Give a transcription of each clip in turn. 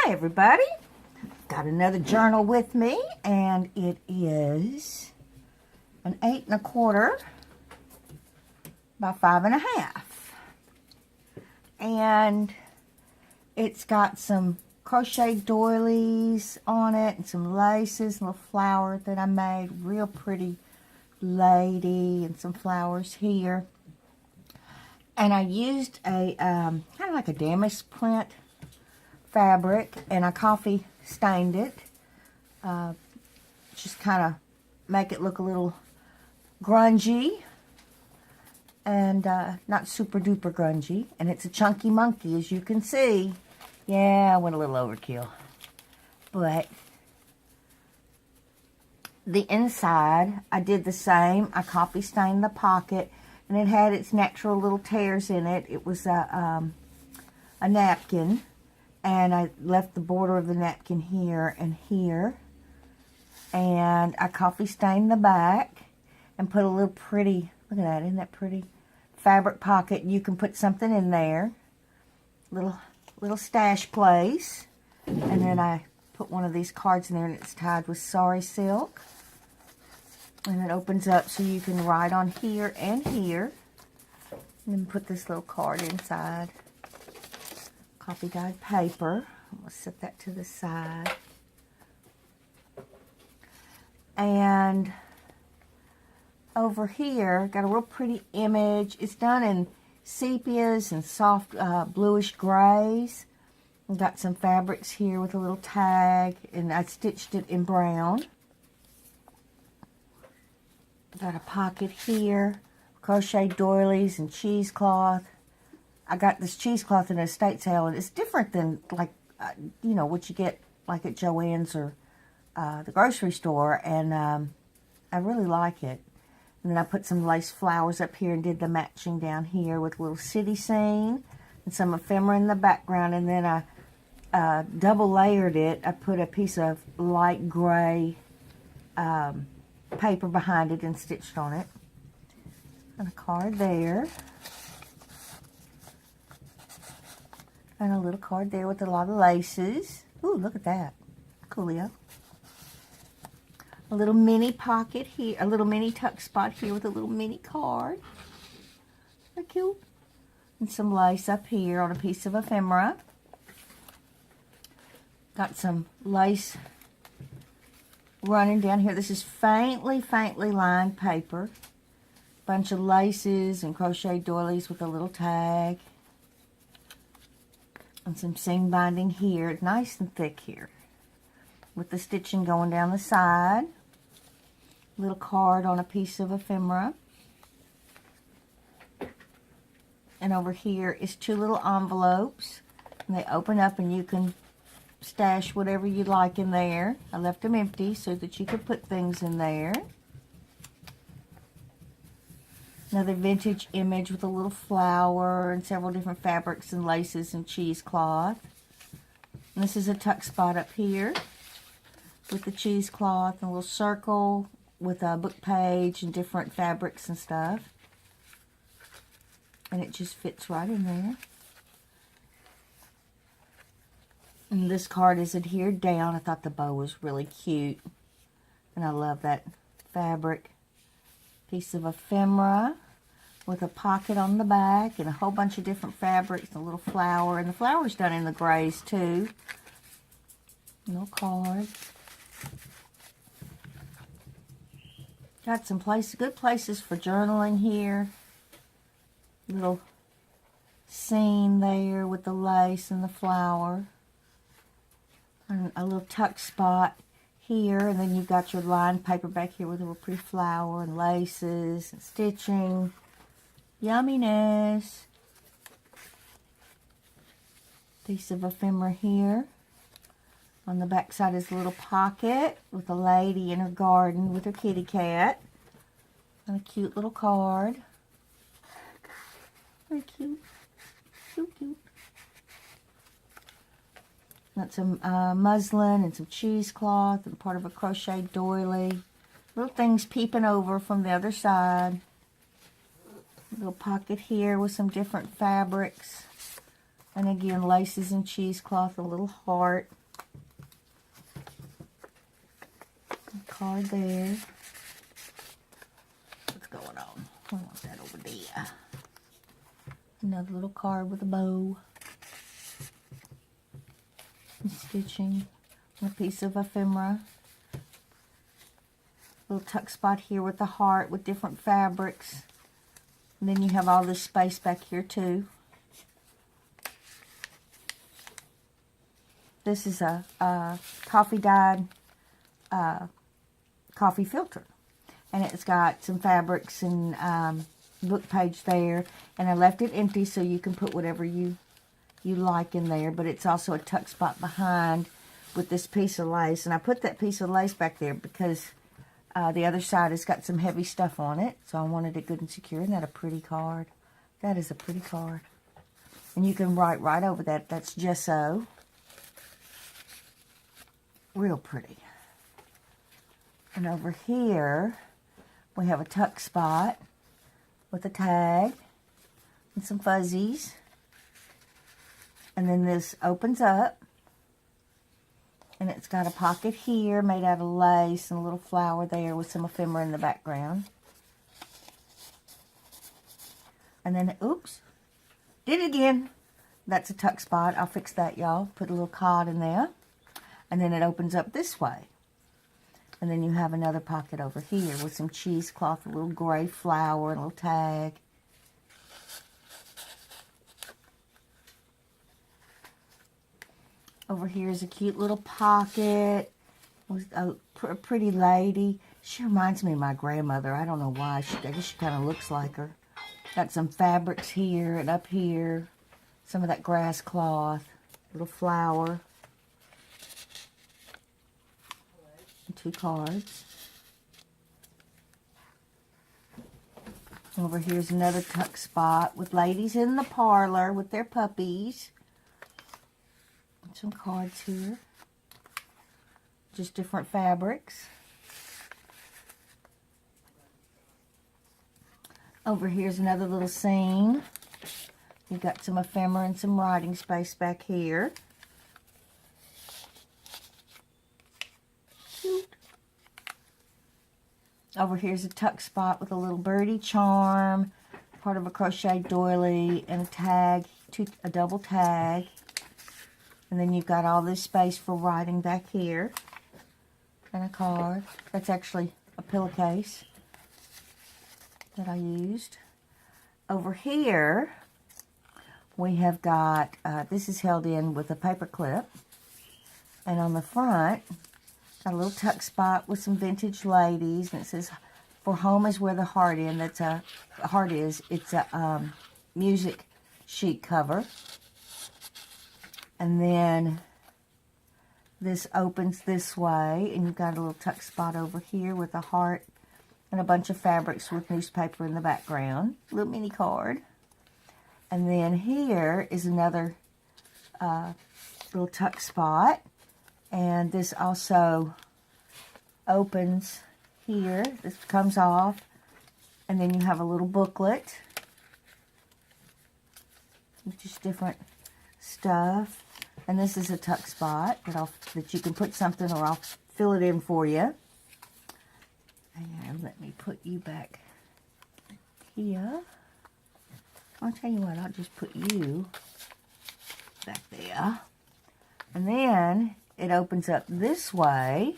Hi everybody, got another journal with me, and it is an 8 1/4 by 5 1/2, and it's got some crochet doilies on it and some laces and a little flower that I made, real pretty lady, and some flowers here. And I used a kind of like a damask print fabric, and I coffee stained it, just kind of make it look a little grungy and not super duper grungy. And it's a chunky monkey, as you can see. Yeah, I went a little overkill, but the inside I did the same. I coffee stained the pocket, and it had its natural little tears in it. It was a napkin, and I left the border of the napkin here and here, and I coffee stained the back and put a little pretty, look at that, isn't that pretty, fabric pocket. You can put something in there, little stash place. And then I put one of these cards in there, and it's tied with sari silk, and it opens up so you can write on here and here, and then put this little card inside. Coffee dyed paper. I'm going to set that to the side. And over here, got a real pretty image. It's done in sepias and soft bluish grays. I've got some fabrics here with a little tag, and I stitched it in brown. Got a pocket here, crochet doilies and cheesecloth. I got this cheesecloth in a estate sale, and it's different than, like, you know, what you get like at Joann's or the grocery store, and I really like it. And then I put some lace flowers up here and did the matching down here with a little city scene and some ephemera in the background. And then I double layered it. I put a piece of light gray paper behind it and stitched on it. And a card there. And a little card there with a lot of laces. Ooh, look at that. Coolio. A little mini pocket here, a little mini tuck spot here with a little mini card. Isn't that cute? And some lace up here on a piece of ephemera. Got some lace running down here. This is faintly lined paper. Bunch of laces and crochet doilies with a little tag. And some seam binding here. It's nice and thick here, with the stitching going down the side. Little card on a piece of ephemera. And over here is 2 little envelopes. And they open up, and you can stash whatever you like in there. I left them empty so that you could put things in there. Another vintage image with a little flower and several different fabrics and laces and cheesecloth. And this is a tuck spot up here with the cheesecloth and a little circle with a book page and different fabrics and stuff. And it just fits right in there. And this card is adhered down. I thought the bow was really cute. And I love that fabric. Piece of ephemera with a pocket on the back and a whole bunch of different fabrics and a little flower. And the flower's done in the grays too. No card. Got some good places for journaling here. Little scene there with the lace and the flower. And a little tuck spot here, and then you've got your lined paper back here with a little pretty flower and laces and stitching. Yumminess. Piece of ephemera here. On the back side is a little pocket with a lady in her garden with her kitty cat. And a cute little card. Very cute. Cute. Got some muslin and some cheesecloth and part of a crochet doily. Little things peeping over from the other side. A little pocket here with some different fabrics And again, laces and cheesecloth, a little heart. A card there. What's going on? I want that over there. Another little card with a bow. And stitching. And a piece of ephemera. Little tuck spot here with the heart with different fabrics. And then you have all this space back here too. This is a coffee dyed coffee filter. And it's got some fabrics and book page there. And I left it empty so you can put whatever you like in there. But it's also a tuck spot behind with this piece of lace. And I put that piece of lace back there because the other side has got some heavy stuff on it. So I wanted it good and secure. Isn't that a pretty card? That is a pretty card. And you can write right over that. That's gesso. Real pretty. And over here, we have a tuck spot with a tag and some fuzzies. And then this opens up. And it's got a pocket here made out of lace and a little flower there with some ephemera in the background. And then, oops, did it again. That's a tuck spot. I'll fix that, y'all. Put a little card in there. And then it opens up this way. And then you have another pocket over here with some cheesecloth, a little gray flower, and a little tag. Over here is a cute little pocket with a pretty lady. She reminds me of my grandmother. I don't know why. I guess she kind of looks like her. Got some fabrics here and up here. Some of that grass cloth. Little flower. And 2 cards. Over here's another tuck spot with ladies in the parlor with their puppies. Some cards here. Just different fabrics. Over here's another little scene. You've got some ephemera and some writing space back here. Cute. Over here's a tuck spot with a little birdie charm, part of a crochet doily, and a tag, a double tag. And then you've got all this space for writing back here. And a card. That's actually a pillowcase that I used. Over here, we have got, this is held in with a paper clip. And on the front, got a little tuck spot with some vintage ladies. And it says, "For home is where the heart is." That's a heart is. It's a music sheet cover. And then this opens this way, and you've got a little tuck spot over here with a heart and a bunch of fabrics with newspaper in the background. Little mini card. And then here is another little tuck spot. And this also opens here. This comes off. And then you have a little booklet with just different stuff. And this is a tuck spot that you can put something, or I'll fill it in for you. And let me put you back here. I'll tell you what, I'll just put you back there. And then it opens up this way.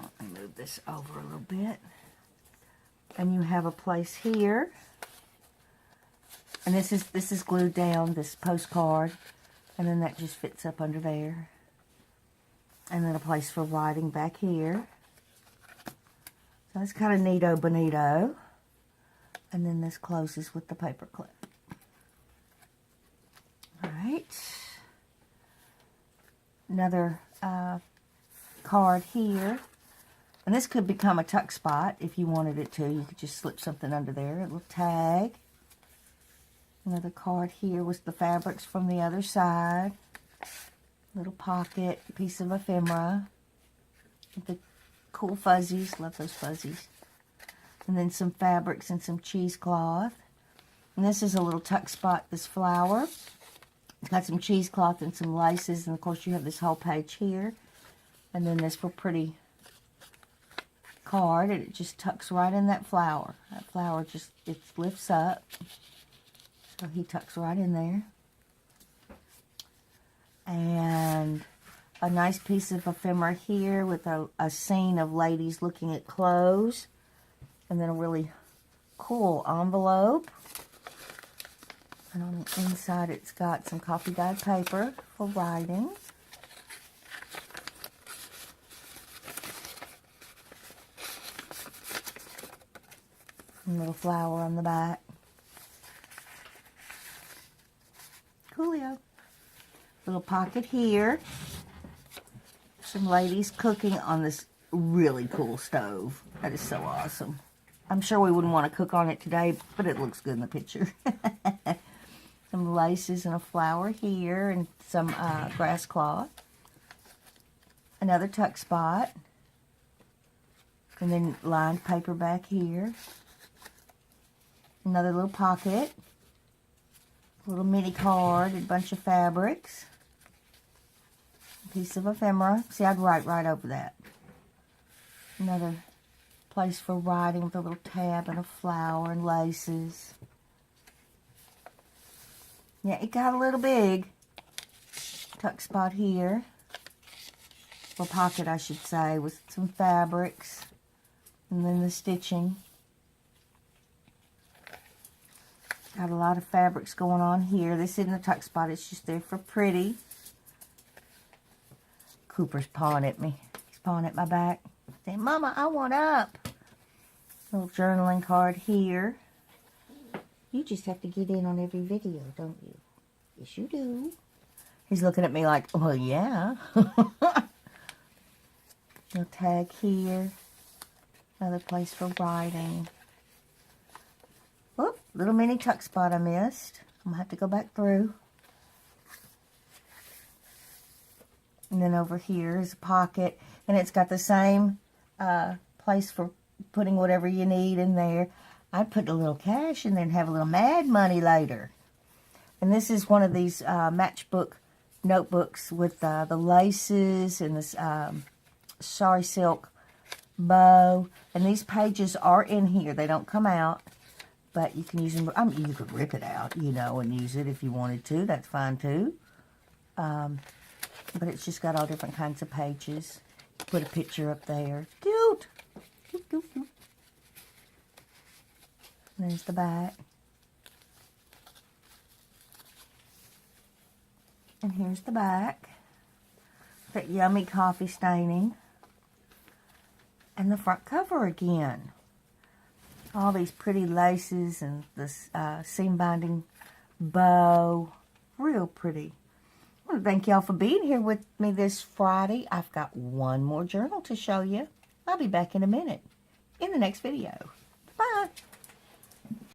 Let me move this over a little bit. And you have a place here. And this is glued down, this postcard. And then that just fits up under there. And then a place for writing back here. So that's kind of neato bonito. And then this closes with the paper clip. Alright. Another card here. And this could become a tuck spot if you wanted it to. You could just slip something under there. A little tag. Another card here with the fabrics from the other side. Little pocket, piece of ephemera. With the cool fuzzies. Love those fuzzies. And then some fabrics and some cheesecloth. And this is a little tuck spot, this flower. It's got some cheesecloth and some laces. And, of course, you have this whole page here. And then this little pretty card. And it just tucks right in that flower. That flower just, it lifts up. So he tucks right in there. And a nice piece of ephemera here with a scene of ladies looking at clothes. And then a really cool envelope. And on the inside it's got some coffee dyed paper for writing. A little flower on the back. Coolio. Little pocket here. Some ladies cooking on this really cool stove. That is so awesome. I'm sure we wouldn't want to cook on it today, but it looks good in the picture. Some laces and a flower here and some grass cloth. Another tuck spot. And then lined paper back here. Another little pocket. A little mini card, a bunch of fabrics. A piece of ephemera. See, I'd write right over that. Another place for writing with a little tab and a flower and laces. Yeah, it got a little big. Tuck spot here. Or pocket, I should say, with some fabrics. And then the stitching. Got a lot of fabrics going on here. This isn't a tuck spot. It's just there for pretty. Cooper's pawing at me. He's pawing at my back. Saying, Mama, I want up. Little journaling card here. You just have to get in on every video, don't you? Yes, you do. He's looking at me like, well, yeah. Little tag here. Another place for writing. Whoop, little mini tuck spot I missed. I'm going to have to go back through. And then over here is a pocket. And it's got the same place for putting whatever you need in there. I'd put a little cash in there and have a little mad money later. And this is one of these matchbook notebooks with the laces and this sari silk bow. And these pages are in here. They don't come out. But you can use them. I mean, you could rip it out, you know, and use it if you wanted to. That's fine, too. But it's just got all different kinds of pages. Put a picture up there. Cute! Cute, cute, cute. There's the back. And here's the back. That yummy coffee staining. And the front cover again. All these pretty laces and this seam binding bow. Real pretty. I want to thank y'all for being here with me this Friday. I've got one more journal to show you. I'll be back in a minute in the next video. Bye.